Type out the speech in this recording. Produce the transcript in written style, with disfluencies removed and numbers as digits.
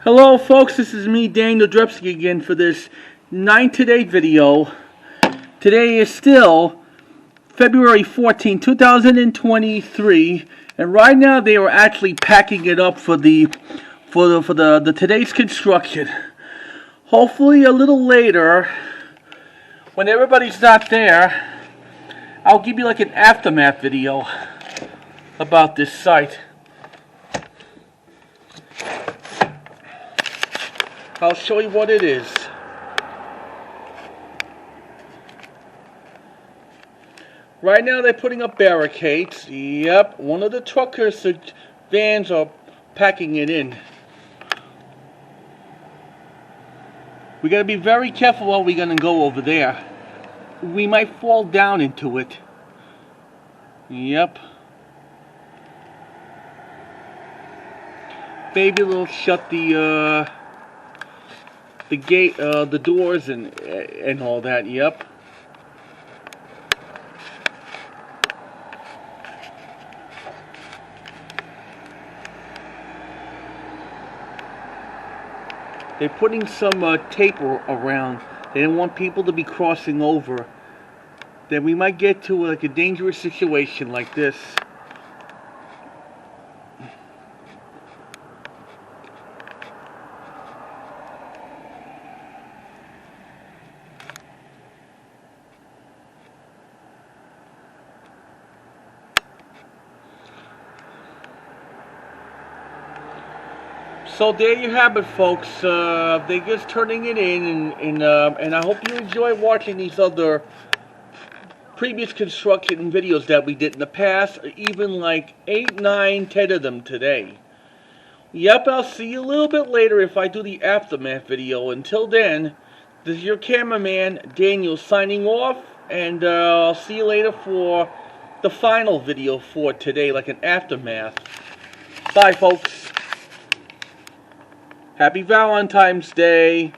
Hello folks, this is me, Daniel Drepsky, again for this 9-to-8 video. Today is still February 14, 2023, and right now they are actually packing it up for the today's construction. Hopefully a little later, when everybody's not there, I'll give you like an aftermath video about this site. I'll show you what it is. Right now they're putting up barricades. Yep, one of the truckers' vans are packing it in. We gotta be very careful while we're gonna go over there. We might fall down into it. Yep. Maybe they'll shut the gate, the doors and all that. Yep. They're putting some tape around. They don't want people to be crossing over. Then we might get to like a dangerous situation like this. So there you have it, folks. They're just turning it in, and I hope you enjoy watching these other previous construction videos that we did in the past, even like 8, 9, 10 of them today. Yep, I'll see you a little bit later if I do the aftermath video. Until then, this is your cameraman, Daniel, signing off, and I'll see you later for the final video for today, like an aftermath. Bye, folks. Happy Valentine's Day.